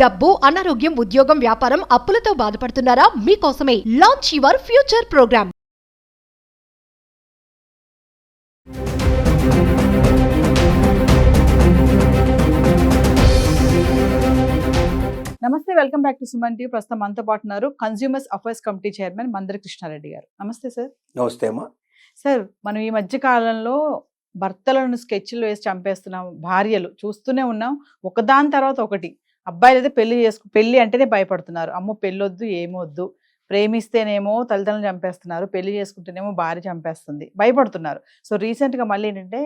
డబ్బు, అనారోగ్యం, ఉద్యోగం, వ్యాపారం, అప్పులతో బాధపడుతున్నారా? మీకోసమే లాంచ్ యువర్ ఫ్యూచర్ ప్రోగ్రామ్. నమస్తే, welcome back to Suman TV. ప్రస్తుతం మనతో పాటు ఉన్నారు consumers affairs committee chairman Mandari Krishna Reddy గారు. నమస్తే సార్. నమస్తే అమ్మా. సార్, మనం ఈ మధ్య కాలంలో భర్తలను స్కెచ్లు వేసి చంపేస్తున్నాం, భార్యలు చూస్తూనే ఉన్నాం, ఒకదాని తర్వాత ఒకటి. అబ్బాయిలు అయితే పెళ్లి అంటేనే భయపడుతున్నారు. అమ్మో పెళ్ళొద్దు, ఏమొద్దు, ప్రేమిస్తేనేమో తల్లిదండ్రులు చంపేస్తున్నారు, పెళ్లి చేసుకుంటేనేమో భార్య చంపేస్తుంది, భయపడుతున్నారు. సో రీసెంట్గా మళ్ళీ ఏంటంటే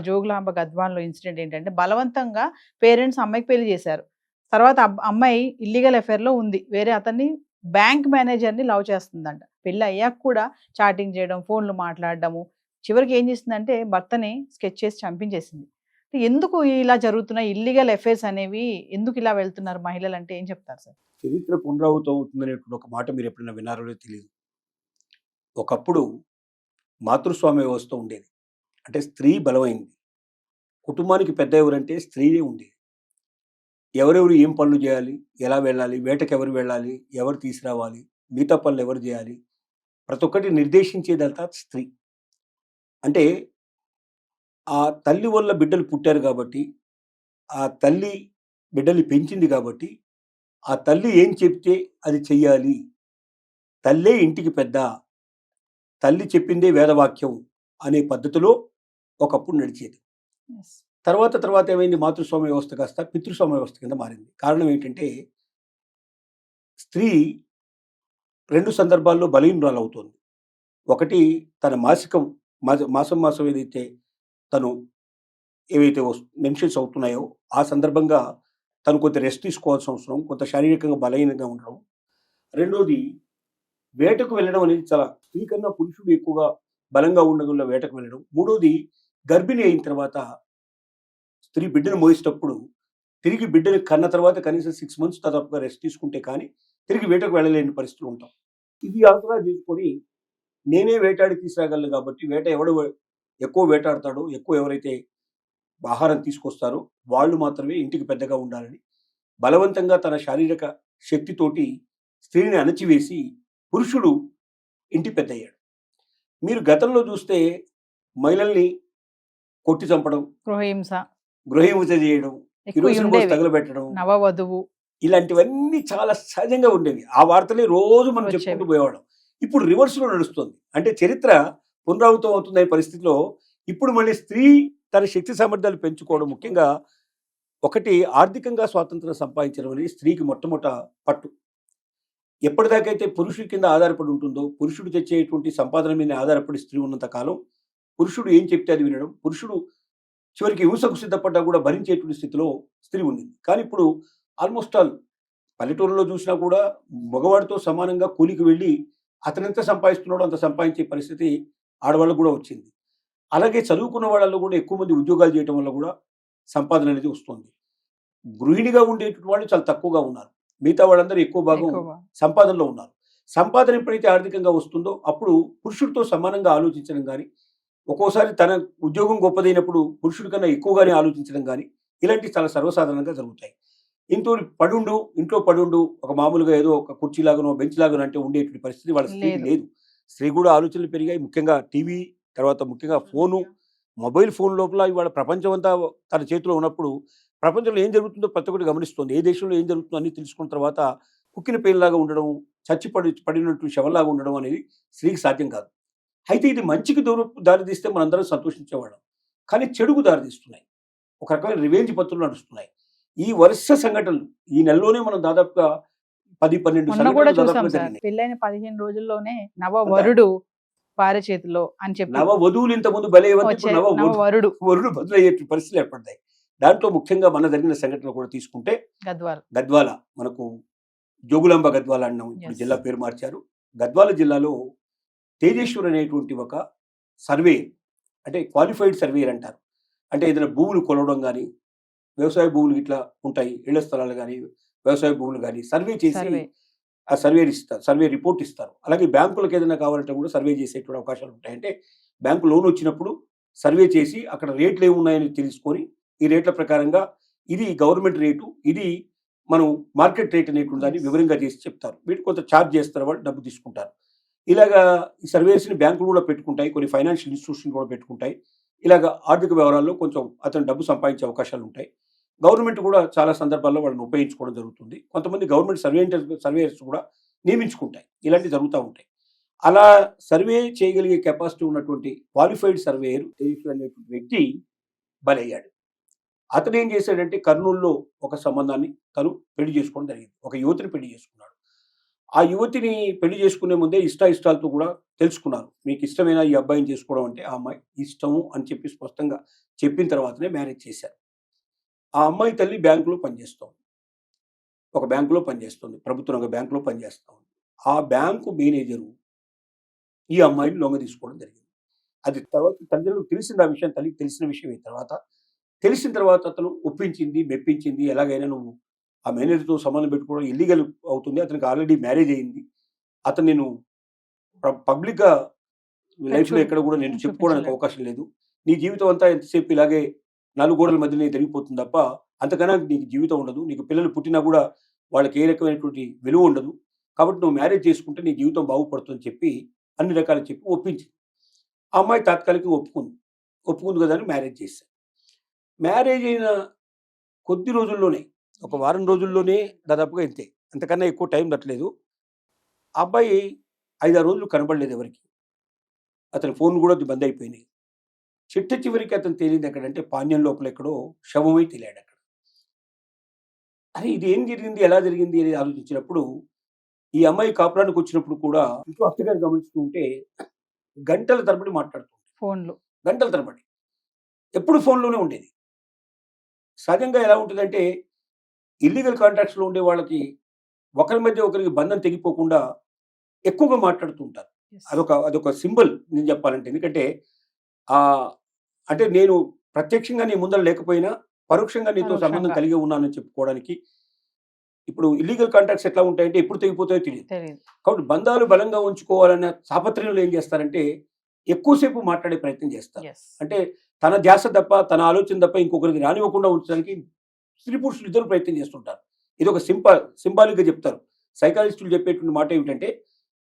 జోగులాంబ గద్వాల్లో ఇన్సిడెంట్ ఏంటంటే బలవంతంగా పేరెంట్స్ అమ్మాయికి పెళ్లి చేశారు. తర్వాత అమ్మాయి ఇల్లీగల్ అఫేర్లో ఉంది, వేరే అతన్ని బ్యాంక్ మేనేజర్ని లవ్ చేస్తుందంట. పెళ్ళి అయ్యాక కూడా చాటింగ్ చేయడం, ఫోన్లు మాట్లాడడము, చివరికి ఏం చేసిందంటే భర్తని స్కెచ్ చేసి చంపించేసింది. ఎందుకు ఇలా జరుగుతున్నాయి ఇల్లీగల్ అఫేర్స్ అనేవి? ఎందుకు ఇలా వెళ్తున్నారు మహిళలు అంటే ఏం చెప్తారు సార్? చరిత్ర పునరావృతం అవుతుందనేటువంటి ఒక మాట మీరు ఎప్పుడైనా విన్నారో తెలియదు. ఒకప్పుడు మాతృస్వామ్య వ్యవస్థ ఉండేది, అంటే స్త్రీ బలమైంది. కుటుంబానికి పెద్ద ఎవరంటే స్త్రీనే ఉండేది. ఎవరెవరు ఏం పనులు చేయాలి, ఎలా వెళ్ళాలి, వేటకు ఎవరు వెళ్ళాలి, ఎవరు తీసుకురావాలి, మిగతా పనులు ఎవరు చేయాలి, ప్రతి ఒక్కటి నిర్దేశించేదంతా స్త్రీ. అంటే ఆ తల్లి వల్ల బిడ్డలు పుట్టారు కాబట్టి, ఆ తల్లి బిడ్డల్ని పెంచింది కాబట్టి, ఆ తల్లి ఏం చెప్తే అది చెయ్యాలి. తల్లే ఇంటికి పెద్ద, తల్లి చెప్పిందే వేదవాక్యం అనే పద్ధతిలో ఒకప్పుడు నడిచేది. తర్వాత ఏమైంది, మాతృస్వామ్య వ్యవస్థ కాస్త పితృస్వామ్య వ్యవస్థ కింద మారింది. కారణం ఏంటంటే స్త్రీ రెండు సందర్భాల్లో బలహీనురాలు అవుతుంది. ఒకటి, తన మాసం ఏదైతే తను ఏవైతే మెన్షన్స్ అవుతున్నాయో ఆ సందర్భంగా తను కొంత రెస్ట్ తీసుకోవాల్సిన అవసరం, కొంత శారీరకంగా బలహీనంగా ఉండడం. రెండోది, వేటకు వెళ్ళడం అనేది చాలా, స్త్రీ కన్నా పురుషుడు ఎక్కువగా బలంగా ఉండగల వేటకు వెళ్ళడం. మూడోది, గర్భిణి అయిన తర్వాత స్త్రీ బిడ్డను మోసేటప్పుడు తిరిగి బిడ్డను కన్న తర్వాత కనీసం 6 months దాదాపుగా రెస్ట్ తీసుకుంటే కానీ తిరిగి వేటకు వెళ్ళలేని పరిస్థితులు ఉంటాం. ఇవి ఆసరా చేసుకొని నేనే వేటాడి తీసుకురాగలను కాబట్టి, ఎవడు ఎక్కువ వేటాడతాడో, ఎవరైతే ఆహారం తీసుకొస్తారో వాళ్ళు మాత్రమే ఇంటికి పెద్దగా ఉండాలని బలవంతంగా తన శారీరక శక్తితోటి స్త్రీని అణచివేసి పురుషుడు ఇంటి పెద్ద అయ్యాడు. మీరు గతంలో చూస్తే మహిళల్ని కొట్టి చంపడం, గృహహింస చేయడం, తగలబెట్టడం, నవవధువు, ఇలాంటివన్నీ చాలా సహజంగా ఉండేవి. ఆ వార్తలే రోజు మనం చెప్పుకుంటూ పోయేవాళ్ళం. ఇప్పుడు రివర్స్లో నడుస్తుంది. అంటే చరిత్ర పునరావృతం అవుతుందనే పరిస్థితిలో ఇప్పుడు మళ్ళీ స్త్రీ తన శక్తి సామర్థ్యాలు పెంచుకోవడం, ముఖ్యంగా ఒకటి, ఆర్థికంగా స్వాతంత్రం సంపాదించడం అనేది స్త్రీకి మొట్టమొదట పట్టు. ఎప్పటిదాకైతే పురుషుడి కింద ఆధారపడి ఉంటుందో, పురుషుడు తెచ్చేటువంటి సంపాదన మీద ఆధారపడి స్త్రీ ఉన్నంత కాలం పురుషుడు ఏం చెప్తే అది వినడం, పురుషుడు చివరికి హింసకు సిద్ధపడ్డా కూడా భరించేటువంటి స్థితిలో స్త్రీ ఉండింది. కానీ ఇప్పుడు ఆల్మోస్ట్ ఆల్ పల్లెటూరులో చూసినా కూడా మగవాడితో సమానంగా కూలికి వెళ్ళి అతనెంత సంపాదిస్తున్నాడో అంత సంపాదించే పరిస్థితి ఆడవాళ్ళకు కూడా వచ్చింది. అలాగే చదువుకున్న వాళ్ళలో కూడా ఎక్కువ మంది ఉద్యోగాలు చేయడం వల్ల కూడా సంపాదన అనేది వస్తుంది. గృహిణిగా ఉండేటువంటి వాళ్ళు చాలా తక్కువగా ఉన్నారు, మిగతా వాళ్ళందరూ ఎక్కువ భాగం సంపాదనలో ఉన్నారు. సంపాదన ఎప్పుడైతే ఆర్థికంగా వస్తుందో అప్పుడు పురుషుడితో సమానంగా ఆలోచించడం కానీ, ఒక్కోసారి తన ఉద్యోగం గొప్పదైనప్పుడు పురుషుడి కన్నా ఎక్కువగానే ఆలోచించడం కానీ, ఇలాంటివి చాలా సర్వసాధారణంగా జరుగుతాయి. ఇంట్లో పడుండు ఒక మామూలుగా ఏదో ఒక కుర్చీలాగానో బెంచ్ లాగానో అంటే ఉండేటువంటి పరిస్థితి వాళ్ళ స్త్రీకి లేదు. స్త్రీ కూడా ఆలోచనలు పెరిగాయి. ముఖ్యంగా టీవీ, తర్వాత ముఖ్యంగా మొబైల్ ఫోన్ లోపల ఇవాళ ప్రపంచం అంతా తన చేతిలో ఉన్నప్పుడు ప్రపంచంలో ఏం జరుగుతుందో ప్రతి ఒక్కటి గమనిస్తుంది. ఏ దేశంలో ఏం జరుగుతుందో అన్ని తెలుసుకున్న తర్వాత కుక్కిన పేరులాగా ఉండడం, పడినట్టు శవంలాగా ఉండడం అనేది స్త్రీకి సాధ్యం కాదు. అయితే ఇది మంచికి దారితీస్తే మనందరం సంతోషించేవాళ్ళం, కానీ చెడుకు దారితీస్తున్నాయి. ఒక రకమైన రివెంజ్ పత్రులు నడుస్తున్నాయి. ఈ వరుస సంఘటనలు ఈ నెలలోనే మనం దాదాపుగా 10-12 పెళ్ళైన 15 రోజుల్లోనే నవవరుడు భార్య చేతిలో అని చెప్పి, నవవధువులు ఇంతకుముందు వరుడు బదులయ్యే పరిస్థితులు ఏర్పడ్డాయి. దాంట్లో ముఖ్యంగా మన జరిగిన సంఘటనలు కూడా తీసుకుంటే, గద్వాల మనకు జోగులాంబ గద్వాల అన్నాం, ఇప్పుడు జిల్లా పేరు మార్చారు. గద్వాల జిల్లాలో తేజేశ్వర్ అనేటువంటి ఒక సర్వే, అంటే క్వాలిఫైడ్ సర్వేయర్ అంటారు. అంటే ఏదైనా భూములు కొలవడం కానీ, వ్యవసాయ భూములు ఇట్లా ఉంటాయి, ఇళ్ల స్థలాలు కానీ, వ్యవసాయ భూములు కానీ సర్వే చేసి ఆ సర్వే రిపోర్ట్ ఇస్తారు. అలాగే బ్యాంకులకు ఏదైనా కావాలంటే కూడా సర్వే చేసేటువంటి అవకాశాలు ఉంటాయి. అంటే బ్యాంకు లోన్ వచ్చినప్పుడు సర్వే చేసి అక్కడ రేట్లు ఏమున్నాయని తెలుసుకొని ఈ రేట్ల ప్రకారంగా ఇది గవర్నమెంట్ రేటు, ఇది మనం మార్కెట్ రేట్ అనేటువంటి దాన్ని Yes. వివరంగా చేసి చెప్తారు. వీటి కొంత ఛార్జ్ చేస్తారు, వాళ్ళు డబ్బు తీసుకుంటారు. ఇలాగా ఈ సర్వేస్ని బ్యాంకులు కూడా పెట్టుకుంటాయి, కొన్ని ఫైనాన్షియల్ ఇన్స్టిట్యూషన్ కూడా పెట్టుకుంటాయి. ఇలాగ ఆర్థిక వ్యవహారాల్లో కొంచెం అతను డబ్బు సంపాదించే అవకాశాలు ఉంటాయి. గవర్నమెంట్ కూడా చాలా సందర్భాల్లో వాళ్ళని ఉపయోగించుకోవడం జరుగుతుంది. కొంతమంది గవర్నమెంట్ సర్వేయర్స్ కూడా నియమించుకుంటాయి. ఇలాంటివి జరుగుతూ ఉంటాయి. అలా సర్వే చేయగలిగే కెపాసిటీ ఉన్నటువంటి క్వాలిఫైడ్ సర్వేయర్ అనేటువంటి వ్యక్తి బలయ్యాడు. అతను ఏం చేశాడంటే కర్నూలులో ఒక సంబంధాన్ని తను పెళ్లి చేసుకోవడం జరిగింది. ఒక యువతిని పెళ్లి చేసుకున్నాడు. ఆ యువతిని పెళ్లి చేసుకునే ముందే ఇష్టాలతో కూడా తెలుసుకున్నారు. మీకు ఇష్టమైన ఈ అబ్బాయిని చేసుకోవడం అంటే ఆ అమ్మాయి ఇష్టము అని చెప్పి స్పష్టంగా చెప్పిన తర్వాతనే మ్యారేజ్ చేశారు. ఆ అమ్మాయి తల్లి బ్యాంకులో పనిచేస్తోంది. ఒక బ్యాంకులో పనిచేస్తుంది, ప్రభుత్వ రంగ బ్యాంకులో పనిచేస్తూ ఉంది. ఆ బ్యాంకు మేనేజరు ఈ అమ్మాయిని లొంగ తీసుకోవడం జరిగింది. అది తర్వాత తల్లిదండ్రులకు తెలిసింది, ఆ విషయం తల్లికి తెలిసిన విషయం తెలిసిన తర్వాత అతను ఒప్పించింది, మెప్పించింది. ఎలాగైనా నువ్వు ఆ మేనేజర్తో సంబంధం పెట్టుకోవడం ఇల్లీగల్ అవుతుంది, అతనికి ఆల్రెడీ మ్యారేజ్ అయింది, అతను నేను పబ్లిక్గా లైఫ్లో ఎక్కడ కూడా నేను చెప్పుకోవడానికి అవకాశం లేదు, నీ జీవితం అంతా ఎంతసేపు ఇలాగే 4 గోడల మధ్యనే జరిగిపోతుంది తప్ప అంతకన్నా నీకు జీవితం ఉండదు, నీకు పిల్లలు పుట్టినా కూడా వాళ్ళకి ఏ రకమైనటువంటి విలువ ఉండదు, కాబట్టి నువ్వు మ్యారేజ్ చేసుకుంటే నీ జీవితం బాగుపడుతుందని చెప్పి అన్ని రకాలు చెప్పి ఒప్పించింది. ఆ అమ్మాయి తాత్కాలికంగా ఒప్పుకుంది కదా అని మ్యారేజ్ చేశారు. మ్యారేజ్ అయిన కొద్ది రోజుల్లోనే, ఒక వారం రోజుల్లోనే దాదాపుగా ఇంతే, అంతకన్నా ఎక్కువ టైం పట్టలేదు. ఆ అబ్బాయి 5-6 రోజులు కనబడలేదు ఎవరికి. అతని ఫోన్ కూడా బంద్ అయిపోయినాయి. చివరికి అతను తేలింది ఎక్కడంటే పాణ్యం లోపల ఎక్కడో శవమై తేలాడు అక్కడ. అరే ఇది ఏం జరిగింది, ఎలా జరిగింది అని ఆలోచించినప్పుడు ఈ అమ్మాయి కాపురానికి వచ్చినప్పుడు కూడా ఇంకో అత్తగారు గమనిస్తూ ఉంటే గంటల తరబడి మాట్లాడుతుంది, ఫోన్లు గంటల తరబడి ఎప్పుడు ఫోన్లోనే ఉండేది. సహజంగా ఎలా ఉంటుందంటే ఇల్లీగల్ కాంట్రాక్ట్స్లో ఉండే వాళ్ళకి ఒకరి మధ్య ఒకరికి బంధం తెగిపోకుండా ఎక్కువగా మాట్లాడుతూ ఉంటారు. అదొక సింబల్ నేను చెప్పాలంటే. ఎందుకంటే అంటే నేను ప్రత్యక్షంగా నీ ముందర లేకపోయినా పరోక్షంగా నీతో సంబంధం కలిగి ఉన్నానని చెప్పుకోవడానికి. ఇప్పుడు ఇల్లీగల్ కాంట్రాక్ట్స్ ఎట్లా ఉంటాయంటే ఎప్పుడు తెగిపోతాయో తెలియదు. కాబట్టి బంధాలు బలంగా ఉంచుకోవాలన్న తాపత్రయంలో ఏం చేస్తారంటే ఎక్కువసేపు మాట్లాడే ప్రయత్నం చేస్తారు. అంటే తన ధ్యాస తప్ప, తన ఆలోచన తప్ప ఇంకొకరికి రానివ్వకుండా ఉంచడానికి స్త్రీ పురుషులు ఇద్దరు ప్రయత్నం చేస్తుంటారు. ఇది ఒక సింబాలిక్గా చెప్తారు. సైకాలజిస్టులు చెప్పేటువంటి మాట ఏమిటంటే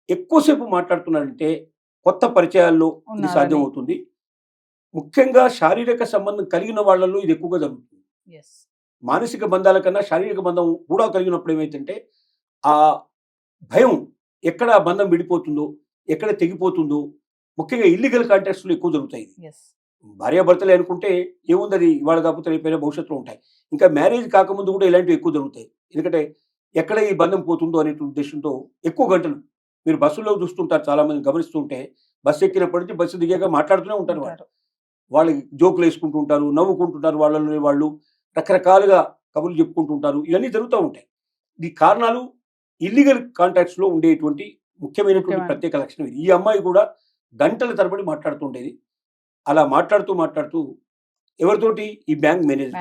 ఎక్కువసేపు మాట్లాడుతున్నారంటే కొత్త పరిచయాల్లో ఇది సాధ్యం అవుతుంది. ముఖ్యంగా శారీరక సంబంధం కలిగిన వాళ్ళలో ఇది ఎక్కువగా జరుగుతుంది. మానసిక బంధాల కన్నా శారీరక బంధం కూడా కలిగినప్పుడు ఏమైతుందంటే ఆ భయం, ఎక్కడ ఆ బంధం విడిపోతుందో, ఎక్కడ తెగిపోతుందో, ముఖ్యంగా ఇల్లీగల్ కాంట్రాక్ట్స్లో ఎక్కువ జరుగుతాయి. భార్యాభర్తలే అనుకుంటే ఏముంది, అది ఇవాళ కాకపోతే రేపైనా భవిష్యత్తులో ఉంటాయి. ఇంకా మ్యారేజ్ కాకముందు కూడా ఇలాంటివి ఎక్కువ జరుగుతాయి. ఎందుకంటే ఎక్కడ ఈ బంధం పోతుందో అనే ఉద్దేశంతో ఎక్కువ గంటలు మీరు బస్సులో చూస్తుంటారు. చాలా మంది గమనిస్తుంటే బస్సు ఎక్కినప్పటి నుంచి బస్సు దిగాక మాట్లాడుతూనే ఉంటారు. వాళ్ళు జోకులు వేసుకుంటూ ఉంటారు, నవ్వుకుంటుంటారు, వాళ్ళని వాళ్ళు రకరకాలుగా కబుర్లు చెప్పుకుంటూ ఉంటారు. ఇవన్నీ జరుగుతూ ఉంటాయి. ఈ కారణాలు ఇల్లీగల్ కాంట్రాక్ట్స్లో ఉండేటువంటి ముఖ్యమైనటువంటి ప్రత్యేక లక్షణం ఇది. ఈ అమ్మాయి కూడా గంటల తరబడి మాట్లాడుతుండేది. అలా మాట్లాడుతూ ఎవరితోటి, ఈ బ్యాంక్ మేనేజర్.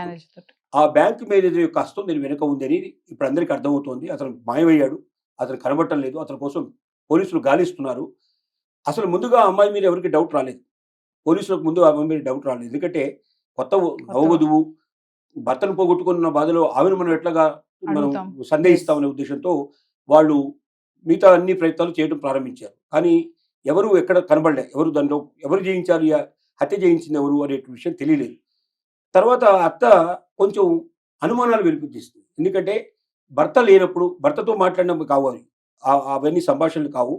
ఆ బ్యాంక్ మేనేజర్ యొక్క హస్తం నేను వెనుక ఉందని ఇప్పుడు అందరికీ అర్థమవుతోంది. అతను మాయమయ్యాడు, అతను కనబడటం లేదు, అతని కోసం పోలీసులు గాలిస్తున్నారు. అసలు ముందుగా ఆ అమ్మాయి మీద ఎవరికి డౌట్ రాలేదు, పోలీసులకు ముందు ఆ అమ్మాయి మీద డౌట్ రాలేదు. ఎందుకంటే కొత్త నవవధువు భర్తను పోగొట్టుకున్న బాధలో ఆమెను మనం ఎట్లాగా మనం సందేహిస్తామనే ఉద్దేశంతో వాళ్ళు మిగతా అన్ని ప్రయత్నాలు చేయడం ప్రారంభించారు. కానీ ఎవరు ఎక్కడ కనబడలే, ఎవరు చేయించారు, హత్య చేయించింది ఎవరు అనే విషయం తెలియలేదు. తర్వాత అత్త కొంచెం అనుమానాలు వెలిపించేస్తుంది. ఎందుకంటే భర్త లేనప్పుడు భర్తతో మాట్లాడినప్పుడు కావు అవన్నీ సంభాషణలు కావు.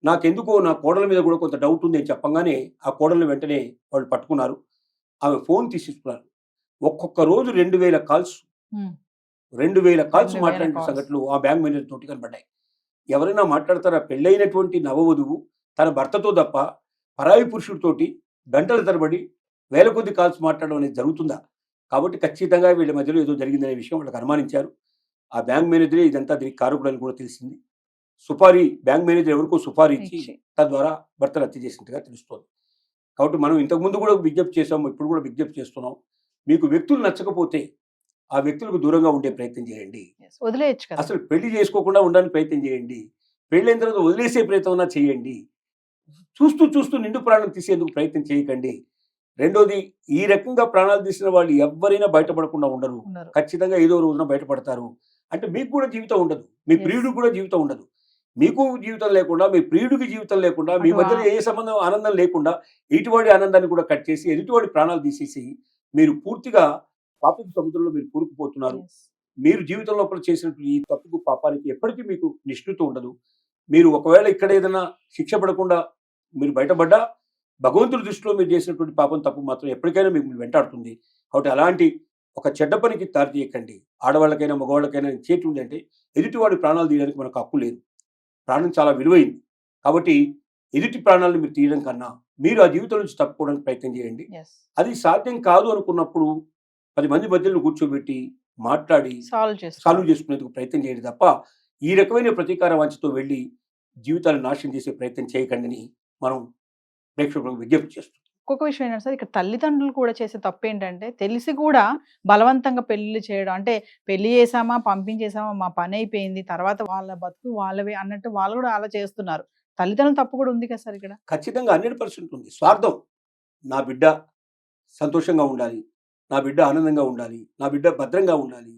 నాకెందుకో నా కోడల మీద కూడా కొంత డౌట్ ఉంది అని చెప్పంగానే ఆ కోడలను వెంటనే వాళ్ళు పట్టుకున్నారు. ఆమె ఫోన్ తీసేసుకున్నారు. ఒక్కొక్క రోజు 2000 కాల్స్ మాట్లాడిన సంఘటనలు ఆ బ్యాంక్ మేనేజర్ తోటి కనబడ్డాయి. ఎవరైనా మాట్లాడతారా? పెళ్ళైనటువంటి నవవధువు తన భర్తతో తప్ప పరాయి పురుషుడితోటి గంటల తరబడి 1000 కొద్ది కాల్స్ మాట్లాడడం అనేది జరుగుతుందా? కాబట్టి ఖచ్చితంగా వీళ్ళ మధ్యలో ఏదో జరిగిందనే విషయం వాళ్ళకి అనుమానించారు. ఆ బ్యాంక్ మేనేజరే ఇదంతా దీనికి కారకుడని కూడా తెలిసింది. బ్యాంక్ మేనేజర్ ఎవరికో సుపారీ ఇచ్చి తద్వారా భర్తను హత్య చేసినట్టుగా తెలుస్తోంది. కాబట్టి మనం ఇంతకుముందు కూడా విజ్ఞప్తి చేసాము, ఇప్పుడు కూడా విజ్ఞప్తి చేస్తున్నాం. మీకు వ్యక్తులు నచ్చకపోతే ఆ వ్యక్తులకు దూరంగా ఉండే ప్రయత్నం చేయండి. అసలు పెళ్లి చేసుకోకుండా ఉండడానికి ప్రయత్నం చేయండి. పెళ్ళైన తర్వాత వదిలేసే ప్రయత్నం చేయండి. చూస్తూ నిండు ప్రాణం తీసేందుకు ప్రయత్నం చేయకండి. రెండోది, ఈ రకంగా ప్రాణాలు తీసిన వాళ్ళు ఎవరైనా బయటపడకుండా ఉండరు. ఖచ్చితంగా ఏదో రోజున బయటపడతారు. అంటే మీకు కూడా జీవితం ఉండదు, మీ Yes. ప్రియుడికి కూడా జీవితం ఉండదు. మీకు జీవితం లేకుండా, మీ ప్రియుడికి జీవితం లేకుండా, మీ అటు మధ్యలో ఏ సంబంధం ఆనందం లేకుండా, ఎదుటివాడి ఆనందాన్ని కూడా కట్ చేసి, ఎదుటివాడి ప్రాణాలు తీసేసి, మీరు పూర్తిగా పాపపు సముద్రంలో మీరు కూరుకుపోతున్నారు. Yes. మీరు జీవితం లోపల చేసినట్టు ఈ తప్పుకు పాపానికి ఎప్పటికీ మీకు నిష్కృతి ఉండదు. మీరు ఒకవేళ ఇక్కడ ఏదైనా శిక్ష పడకుండా మీరు బయటపడ్డా, భగవంతుడి దృష్టిలో మీరు చేసినటువంటి పాపం తప్పు మాత్రం ఎప్పటికైనా మిమ్మల్ని వెంటాడుతుంది. కాబట్టి అలాంటి ఒక చెడ్డ పనికి దారి తీయకండి. ఆడవాళ్ళకైనా మగవాళ్ళకైనా చేతి ఉంది అంటే ఎదుటివాడి ప్రాణాలు తీయడానికి మనకు హక్కు లేదు. ప్రాణం చాలా విలువైంది. కాబట్టి ఎదుటి ప్రాణాలను మీరు తీయడం కన్నా మీరు ఆ జీవితం నుంచి తప్పుకోవడానికి ప్రయత్నం చేయండి. Yes. అది సాధ్యం కాదు అనుకున్నప్పుడు 10 మంది మధ్యలో కూర్చోబెట్టి మాట్లాడి సాల్వ్ చేసుకునేందుకు ప్రయత్నం చేయండి తప్ప ఈ రకమైన ప్రతీకార వాంఛతో వెళ్ళి జీవితాలను నాశనం చేసే ప్రయత్నం చేయకండి అని మనం ప్రేక్షకులకు విజ్ఞప్తి చేస్తున్నాం. ఇంకొక విషయం ఏంటంటే సార్, ఇక్కడ తల్లిదండ్రులు కూడా చేసే తప్పు ఏంటంటే తెలిసి కూడా బలవంతంగా పెళ్లి చేయడం. అంటే పెళ్లి చేసామా, పంపించేసామా, మా పని అయిపోయింది, తర్వాత వాళ్ళ బతుకు వాళ్ళవే అన్నట్టు వాళ్ళు కూడా అలా చేస్తున్నారు. తల్లిదండ్రుల తప్పు కూడా ఉంది కదా సార్ ఇక్కడ. ఖచ్చితంగా 100% ఉంది. స్వార్థం. నా బిడ్డ సంతోషంగా ఉండాలి, నా బిడ్డ ఆనందంగా ఉండాలి, నా బిడ్డ భద్రంగా ఉండాలి,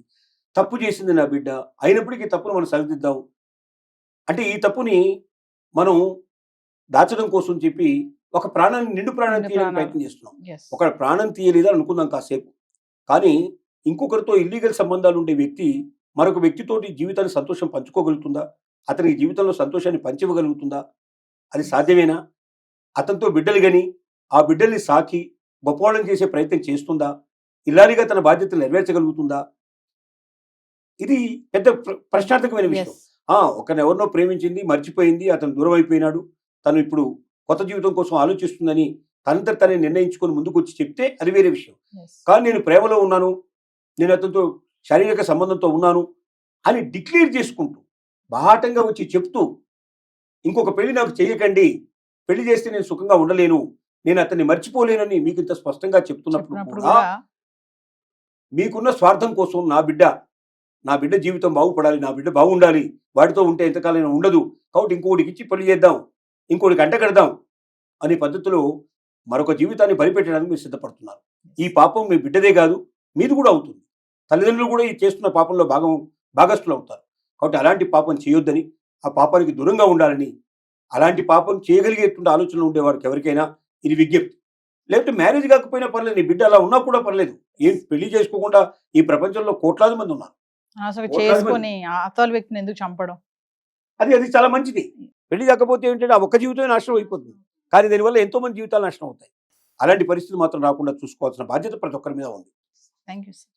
తప్పు చేసింది నా బిడ్డ, అయినప్పటికీ తప్పును మనం సరిదిద్దాం అంటే ఈ తప్పుని మనం దాచడం కోసం చెప్పి ఒక ప్రాణాన్ని నిండు ప్రాణాన్ని తీయడానికి ప్రయత్నం చేస్తున్నాం. Yes. ఒక ప్రాణం తీయలేదని అనుకుందాం కాసేపు, కానీ ఇంకొకరితో ఇల్లీగల్ సంబంధాలు ఉండే వ్యక్తి మరొక వ్యక్తితోటి జీవితాన్ని సంతోషం పంచుకోగలుగుతుందా? అతనికి జీవితంలో సంతోషాన్ని పంచివ్వగలుగుతుందా? అది సాధ్యమేనా? అతనితో బిడ్డలు గని ఆ బిడ్డల్ని సాకి గొప్పవాళ్ళని చేసే ప్రయత్నం చేస్తుందా? ఇల్లాలిగా తన బాధ్యతలు నెరవేర్చగలుగుతుందా? ఇది పెద్ద ప్రశ్నార్థకమైన విషయం. Yes. ఒకరినెవరినో ప్రేమించింది, మర్చిపోయింది, అతను దూరం అయిపోయినాడు, తను ఇప్పుడు కొత్త జీవితం కోసం ఆలోచిస్తుందని తనంతట తనే నిర్ణయించుకొని ముందుకు వచ్చి చెప్తే అది వేరే విషయం. Yes. కానీ నేను ప్రేమలో ఉన్నాను, నేను అతనితో శారీరక సంబంధంతో ఉన్నాను అని డిక్లేర్ చేసుకుంటూ బాహాటంగా వచ్చి చెప్తూ ఇంకొక పెళ్లి నాకు చేయకండి, పెళ్లి చేస్తే నేను సుఖంగా ఉండలేను, నేను అతన్ని మర్చిపోలేనని మీకు ఇంత స్పష్టంగా చెప్తున్నప్పుడు చెప్పినప్పుడు కూడా కూడా మీకున్న స్వార్థం కోసం నా బిడ్డ జీవితం బాగుపడాలి, నా బిడ్డ బాగుండాలి, వాడితో ఉంటే ఎంతకాలం ఉండదు, కాబట్టి ఇంకోటికి ఇచ్చి పెళ్లి చేద్దాం, ఇంకోటికి అంటగడదాం అనే పద్ధతిలో మరొక జీవితాన్ని బలిపెట్టడానికి మీరు సిద్ధపడుతున్నారు. ఈ పాపం మీ బిడ్డదే కాదు, మీది కూడా అవుతుంది. తల్లిదండ్రులు కూడా ఈ చేస్తున్న పాపంలో భాగస్థులు అవుతారు. కాబట్టి అలాంటి పాపం చేయొద్దని, ఆ పాపానికి దూరంగా ఉండాలని, అలాంటి పాపం చేయగలిగేటువంటి ఆలోచనలు ఉండేవారికి ఎవరికైనా ఇది విజ్ఞప్తి. లేకపోతే మ్యారేజ్ కాకపోయినా పర్లేదు, నీ బిడ్డ అలా ఉన్నా కూడా పర్లేదు. ఏం పెళ్లి చేసుకోకుండా ఈ ప్రపంచంలో కోట్లాది మంది ఉన్నారు. అసలు కోట్లాది చేసుకొని అవతల వ్యక్తిని ఎందుకు చంపడం? అది చాలా మంచిది. పెళ్లి కాకపోతే ఏంటంటే ఆ ఒక్క జీవితమే నాశనం అయిపోతుంది, కానీ దానివల్ల ఎంతో మంది జీవితాలు నాశనం అవుతాయి. అలాంటి పరిస్థితి మాత్రం రాకుండా చూసుకోవాల్సిన బాధ్యత ప్రతి ఒక్కరి మీద ఉంది. Thank you sir.